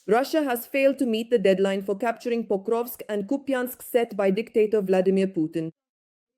Russia has failed to meet the deadline for capturing Pokrovsk and Kupiansk set by dictator Vladimir Putin.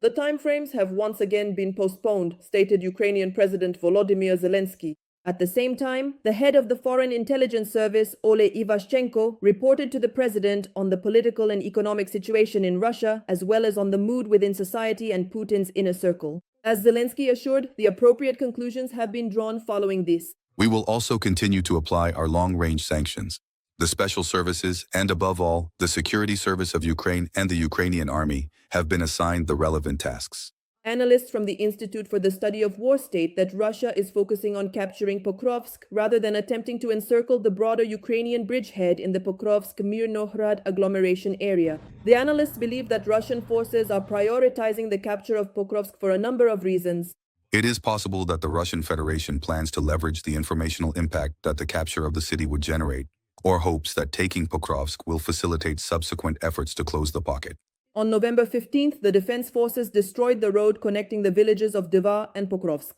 The timeframes have once again been postponed, stated Ukrainian President Volodymyr Zelensky. At the same time, the head of the Foreign Intelligence Service, Ole Ivashchenko, reported to the president on the political and economic situation in Russia, as well as on the mood within society and Putin's inner circle. As Zelensky assured, the appropriate conclusions have been drawn following this. We will also continue to apply our long-range sanctions. The special services, and above all, the security service of Ukraine and the Ukrainian army, have been assigned the relevant tasks. Analysts from the Institute for the Study of War state that Russia is focusing on capturing Pokrovsk rather than attempting to encircle the broader Ukrainian bridgehead in the Pokrovsk-Mirnohrad agglomeration area. The analysts believe that Russian forces are prioritizing the capture of Pokrovsk for a number of reasons. It is possible that the Russian Federation plans to leverage the informational impact that the capture of the city would generate, or hopes that taking Pokrovsk will facilitate subsequent efforts to close the pocket. On November 15th, the defense forces destroyed the road connecting the villages of Deva and Pokrovsk.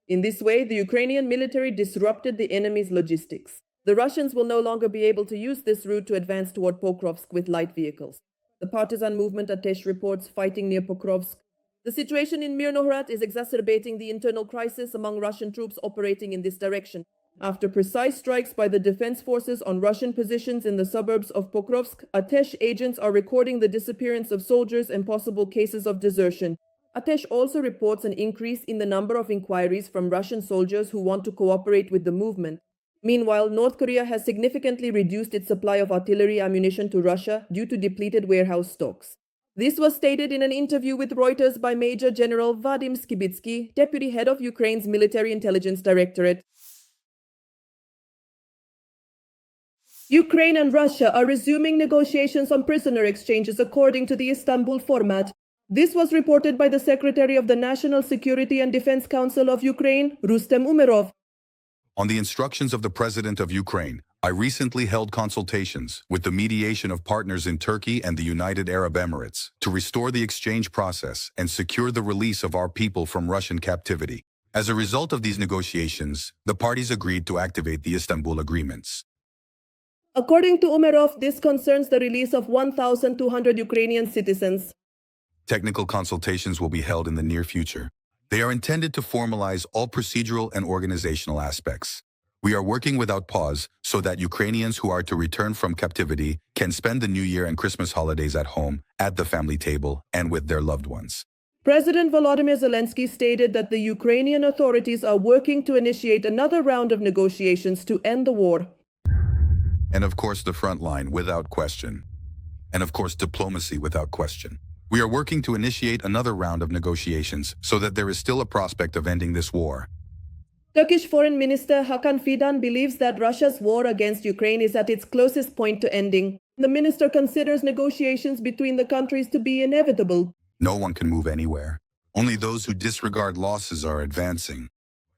In this way, the Ukrainian military disrupted the enemy's logistics. The Russians will no longer be able to use this route to advance toward Pokrovsk with light vehicles. The partisan movement Atesh reports fighting near Pokrovsk. The situation in Mirnohrad is exacerbating the internal crisis among Russian troops operating in this direction. After precise strikes by the defense forces on Russian positions in the suburbs of Pokrovsk, Atesh agents are recording the disappearance of soldiers and possible cases of desertion. Atesh also reports an increase in the number of inquiries from Russian soldiers who want to cooperate with the movement. Meanwhile, North Korea has significantly reduced its supply of artillery ammunition to Russia due to depleted warehouse stocks. This was stated in an interview with Reuters by Major General Vadim Skibitsky, deputy head of Ukraine's Military Intelligence Directorate. Ukraine and Russia are resuming negotiations on prisoner exchanges according to the Istanbul format. This was reported by the Secretary of the National Security and Defense Council of Ukraine, Rustem Umerov. On the instructions of the President of Ukraine, I recently held consultations with the mediation of partners in Turkey and the United Arab Emirates to restore the exchange process and secure the release of our people from Russian captivity. As a result of these negotiations, the parties agreed to activate the Istanbul agreements. According to Umerov, this concerns the release of 1,200 Ukrainian citizens. Technical consultations will be held in the near future. They are intended to formalize all procedural and organizational aspects. We are working without pause so that Ukrainians who are to return from captivity can spend the New Year and Christmas holidays at home, at the family table, and with their loved ones. President Volodymyr Zelensky stated that the Ukrainian authorities are working to initiate another round of negotiations to end the war. And of course, the front line, without question. And of course, diplomacy, without question. We are working to initiate another round of negotiations so that there is still a prospect of ending this war. Turkish Foreign Minister Hakan Fidan believes that Russia's war against Ukraine is at its closest point to ending. The minister considers negotiations between the countries to be inevitable. No one can move anywhere. Only those who disregard losses are advancing.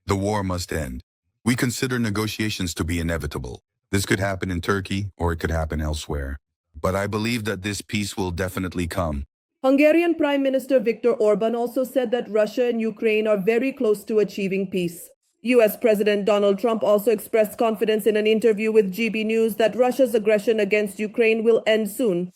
The war must end. We consider negotiations to be inevitable. This could happen in Turkey, or it could happen elsewhere. But I believe that this peace will definitely come. Hungarian Prime Minister Viktor Orban also said that Russia and Ukraine are very close to achieving peace. US President Donald Trump also expressed confidence in an interview with GB News that Russia's aggression against Ukraine will end soon.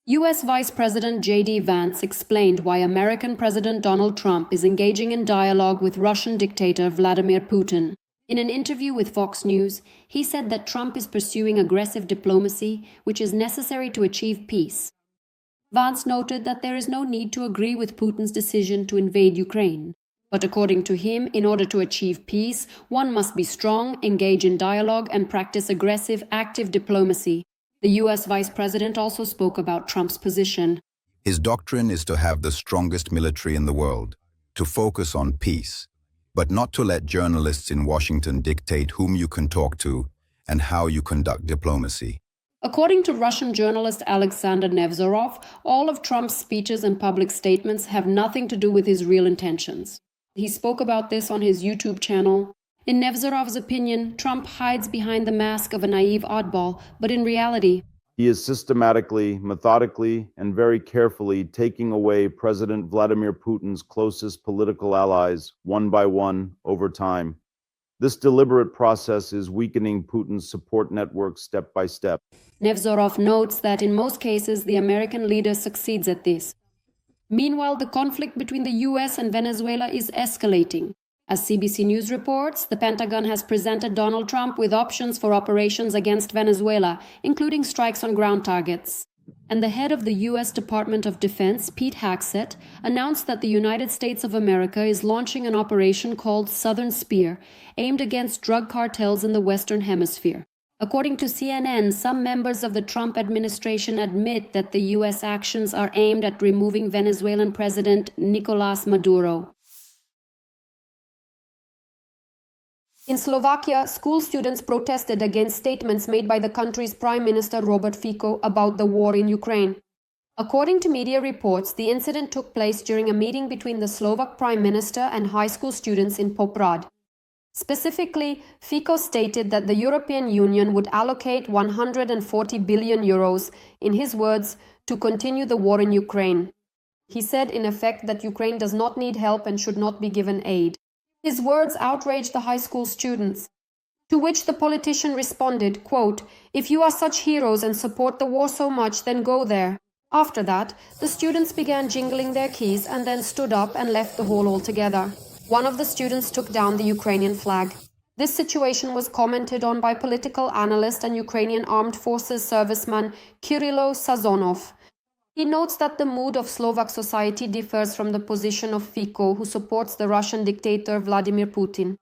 U.S. Vice President J.D. Vance explained why American President Donald Trump is engaging in dialogue with Russian dictator Vladimir Putin. In an interview with Fox News, he said that Trump is pursuing aggressive diplomacy, which is necessary to achieve peace. Vance noted that there is no need to agree with Putin's decision to invade Ukraine. But according to him, in order to achieve peace, one must be strong, engage in dialogue, and practice aggressive, active diplomacy. The U.S. Vice President also spoke about Trump's position. His doctrine is to have the strongest military in the world, to focus on peace, but not to let journalists in Washington dictate whom you can talk to and how you conduct diplomacy. According to Russian journalist Alexander Nevzorov, all of Trump's speeches and public statements have nothing to do with his real intentions. He spoke about this on his YouTube channel. In Nevzorov's opinion, Trump hides behind the mask of a naive oddball, but in reality, he is systematically, methodically, and very carefully taking away President Vladimir Putin's closest political allies one by one over time. This deliberate process is weakening Putin's support network step by step. Nevzorov notes that in most cases, the American leader succeeds at this. Meanwhile, the conflict between the US and Venezuela is escalating. As CBC News reports, the Pentagon has presented Donald Trump with options for operations against Venezuela, including strikes on ground targets. And the head of the US Department of Defense, Pete Hegseth, announced that the United States of America is launching an operation called Southern Spear, aimed against drug cartels in the Western Hemisphere. According to CNN, some members of the Trump administration admit that the US actions are aimed at removing Venezuelan President Nicolás Maduro. In Slovakia, school students protested against statements made by the country's Prime Minister Robert Fico about the war in Ukraine. According to media reports, the incident took place during a meeting between the Slovak Prime Minister and high school students in Poprad. Specifically, Fico stated that the European Union would allocate 140 billion euros, in his words, to continue the war in Ukraine. He said in effect that Ukraine does not need help and should not be given aid. His words outraged the high school students, to which the politician responded, quote, "If you are such heroes and support the war so much, then go there." After that, the students began jingling their keys and then stood up and left the hall altogether. One of the students took down the Ukrainian flag. This situation was commented on by political analyst and Ukrainian Armed Forces serviceman Kirilo Sazonov. He notes that the mood of Slovak society differs from the position of Fico, who supports the Russian dictator Vladimir Putin.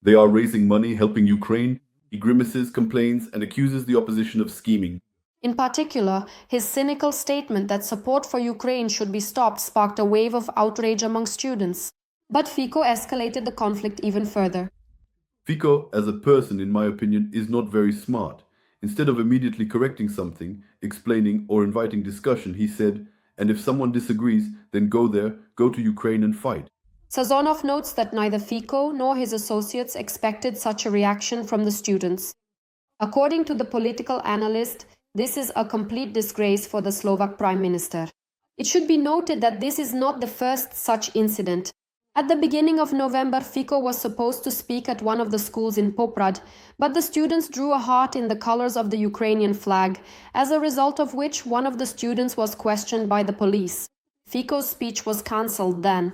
They are raising money, helping Ukraine. He grimaces, complains, and accuses the opposition of scheming. In particular, his cynical statement that support for Ukraine should be stopped sparked a wave of outrage among students. But Fico escalated the conflict even further. Fico, as a person, in my opinion, is not very smart. Instead of immediately correcting something, explaining, or inviting discussion, he said, "And if someone disagrees, then go there, go to Ukraine and fight." Sazonov notes that neither Fico nor his associates expected such a reaction from the students. According to the political analyst, this is a complete disgrace for the Slovak Prime Minister. It should be noted that this is not the first such incident. At the beginning of November, Fico was supposed to speak at one of the schools in Poprad, but the students drew a heart in the colors of the Ukrainian flag, as a result of which one of the students was questioned by the police. Fico's speech was cancelled then.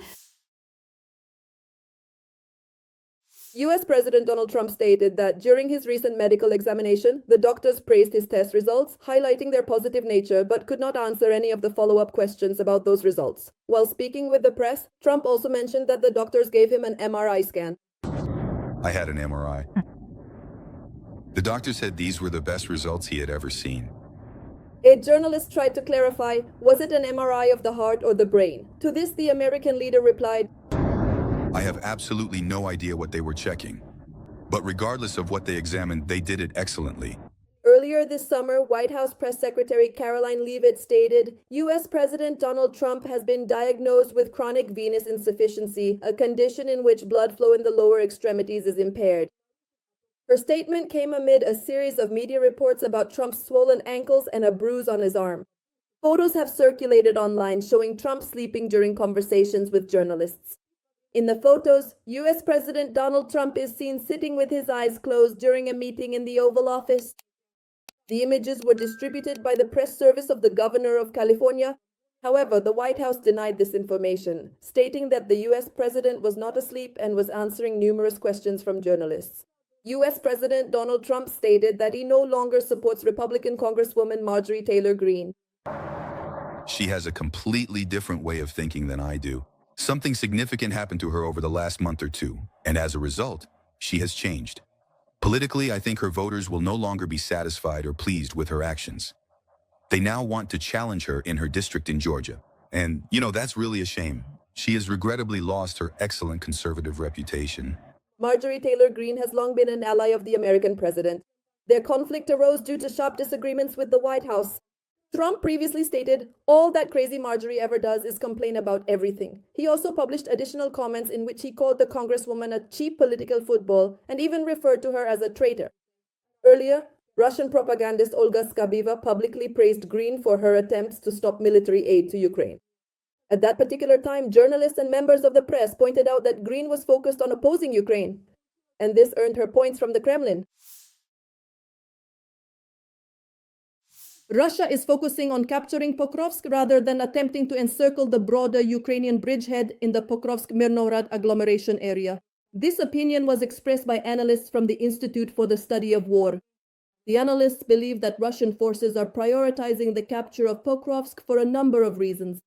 US President Donald Trump stated that during his recent medical examination, the doctors praised his test results, highlighting their positive nature, but could not answer any of the follow-up questions about those results. While speaking with the press, Trump also mentioned that the doctors gave him an MRI scan. I had an MRI. The doctor said these were the best results he had ever seen. A journalist tried to clarify, was it an MRI of the heart or the brain? To this, the American leader replied, I have absolutely no idea what they were checking. But regardless of what they examined, they did it excellently. Earlier this summer, White House Press Secretary Caroline Leavitt stated, US President Donald Trump has been diagnosed with chronic venous insufficiency, a condition in which blood flow in the lower extremities is impaired. Her statement came amid a series of media reports about Trump's swollen ankles and a bruise on his arm. Photos have circulated online showing Trump sleeping during conversations with journalists. In the photos, US President Donald Trump is seen sitting with his eyes closed during a meeting in the Oval Office. The images were distributed by the press service of the governor of California. However, the White House denied this information, stating that the US president was not asleep and was answering numerous questions from journalists. US President Donald Trump stated that he no longer supports Republican Congresswoman Marjorie Taylor Greene. She has a completely different way of thinking than I do. Something significant happened to her over the last month or two, and as a result, she has changed. Politically, I think her voters will no longer be satisfied or pleased with her actions. They now want to challenge her in her district in Georgia. And, that's really a shame. She has regrettably lost her excellent conservative reputation. Marjorie Taylor Greene has long been an ally of the American president. Their conflict arose due to sharp disagreements with the White House. Trump previously stated, all that crazy Marjorie ever does is complain about everything. He also published additional comments in which he called the Congresswoman a cheap political football and even referred to her as a traitor. Earlier, Russian propagandist Olga Skabiva publicly praised Greene for her attempts to stop military aid to Ukraine. At that particular time, journalists and members of the press pointed out that Greene was focused on opposing Ukraine. and this earned her points from the Kremlin. Russia is focusing on capturing Pokrovsk rather than attempting to encircle the broader Ukrainian bridgehead in the Pokrovsk-Mirnorad agglomeration area. This opinion was expressed by analysts from the Institute for the Study of War. The analysts believe that Russian forces are prioritizing the capture of Pokrovsk for a number of reasons.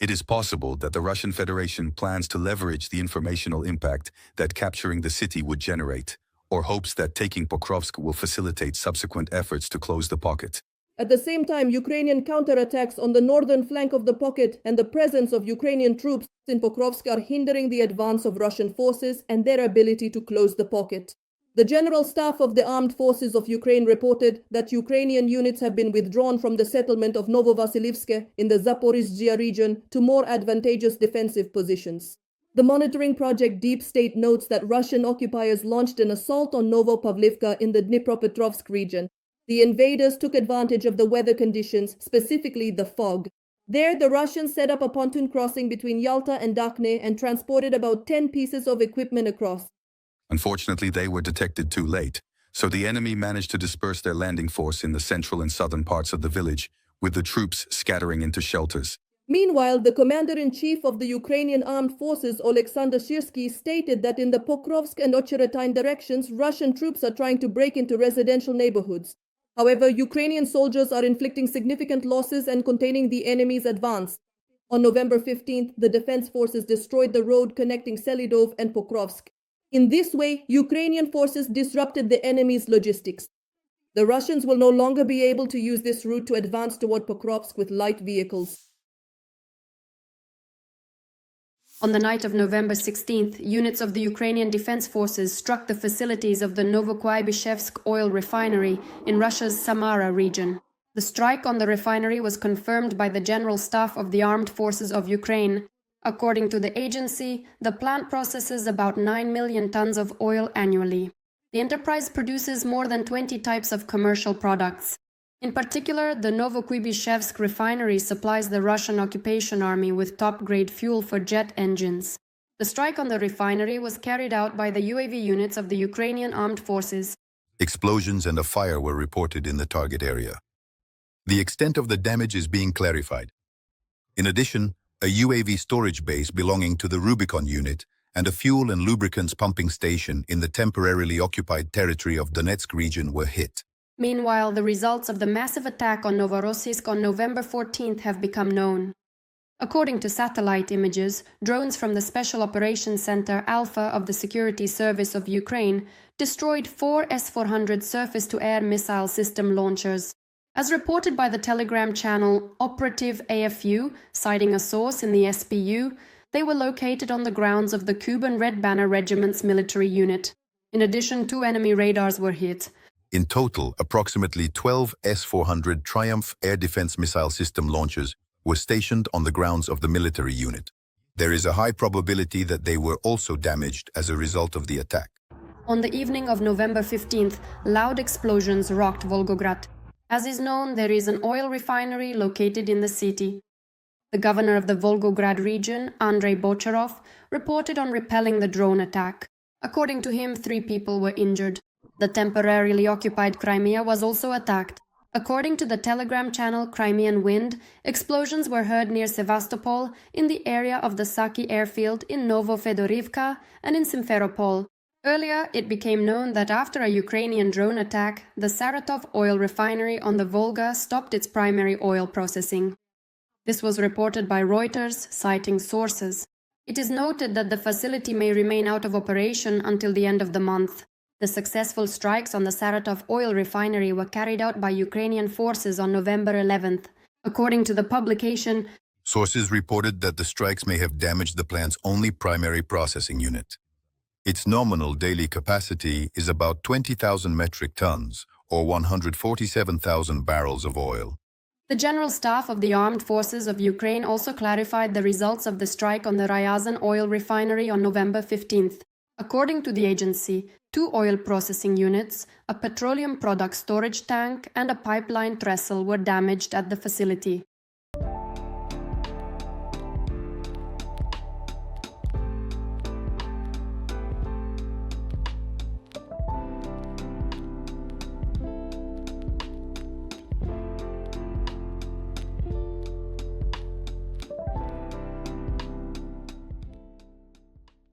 It is possible that the Russian Federation plans to leverage the informational impact that capturing the city would generate, or hopes that taking Pokrovsk will facilitate subsequent efforts to close the pocket. At the same time, Ukrainian counterattacks on the northern flank of the pocket and the presence of Ukrainian troops in Pokrovsk are hindering the advance of Russian forces and their ability to close the pocket. The General Staff of the Armed Forces of Ukraine reported that Ukrainian units have been withdrawn from the settlement of Novovasilivske in the Zaporizhzhia region to more advantageous defensive positions. The monitoring project Deep State notes that Russian occupiers launched an assault on Novopavlivka in the Dnipropetrovsk region. The invaders took advantage of the weather conditions, specifically the fog. There, the Russians set up a pontoon crossing between Yalta and Dakhne and transported about 10 pieces of equipment across. Unfortunately, they were detected too late, so the enemy managed to disperse their landing force in the central and southern parts of the village, with the troops scattering into shelters. Meanwhile, the commander-in-chief of the Ukrainian armed forces, Oleksandr Syrsky, stated that in the Pokrovsk and Ocheretine directions, Russian troops are trying to break into residential neighborhoods. However, Ukrainian soldiers are inflicting significant losses and containing the enemy's advance. On November 15th, the defense forces destroyed the road connecting Selidov and Pokrovsk. In this way, Ukrainian forces disrupted the enemy's logistics. The Russians will no longer be able to use this route to advance toward Pokrovsk with light vehicles. On the night of November 16th, units of the Ukrainian Defense Forces struck the facilities of the Novokuybishevsk oil refinery in Russia's Samara region. The strike on the refinery was confirmed by the General Staff of the Armed Forces of Ukraine. According to the agency, the plant processes about 9 million tons of oil annually. The enterprise produces more than 20 types of commercial products. In particular, the Novokuybishevsk refinery supplies the Russian occupation army with top-grade fuel for jet engines. The strike on the refinery was carried out by the UAV units of the Ukrainian armed forces. Explosions and a fire were reported in the target area. The extent of the damage is being clarified. In addition, a UAV storage base belonging to the Rubicon unit and a fuel and lubricants pumping station in the temporarily occupied territory of Donetsk region were hit. Meanwhile, the results of the massive attack on Novorossiysk on November 14th have become known. According to satellite images, drones from the Special Operations Center Alpha of the Security Service of Ukraine destroyed 4 S-400 surface-to-air missile system launchers. As reported by the Telegram channel Operative AFU, citing a source in the SPU, they were located on the grounds of the Kuban Red Banner Regiment's military unit. In addition, 2 enemy radars were hit. In total, approximately 12 S-400 Triumph air defense missile system launchers were stationed on the grounds of the military unit. There is a high probability that they were also damaged as a result of the attack. On the evening of November 15th, loud explosions rocked Volgograd. As is known, there is an oil refinery located in the city. The governor of the Volgograd region, Andrei Bocharov, reported on repelling the drone attack. According to him, 3 people were injured. The temporarily occupied Crimea was also attacked. According to the Telegram channel Crimean Wind, explosions were heard near Sevastopol, in the area of the Saki airfield in Novofedorivka and in Simferopol. Earlier, it became known that after a Ukrainian drone attack, the Saratov oil refinery on the Volga stopped its primary oil processing. This was reported by Reuters, citing sources. It is noted that the facility may remain out of operation until the end of the month. The successful strikes on the Saratov oil refinery were carried out by Ukrainian forces on November 11th. According to the publication, sources reported that the strikes may have damaged the plant's only primary processing unit. Its nominal daily capacity is about 20,000 metric tons, or 147,000 barrels of oil. The General Staff of the Armed Forces of Ukraine also clarified the results of the strike on the Ryazan oil refinery on November 15th. According to the agency, 2 oil processing units, a petroleum product storage tank, and a pipeline trestle were damaged at the facility.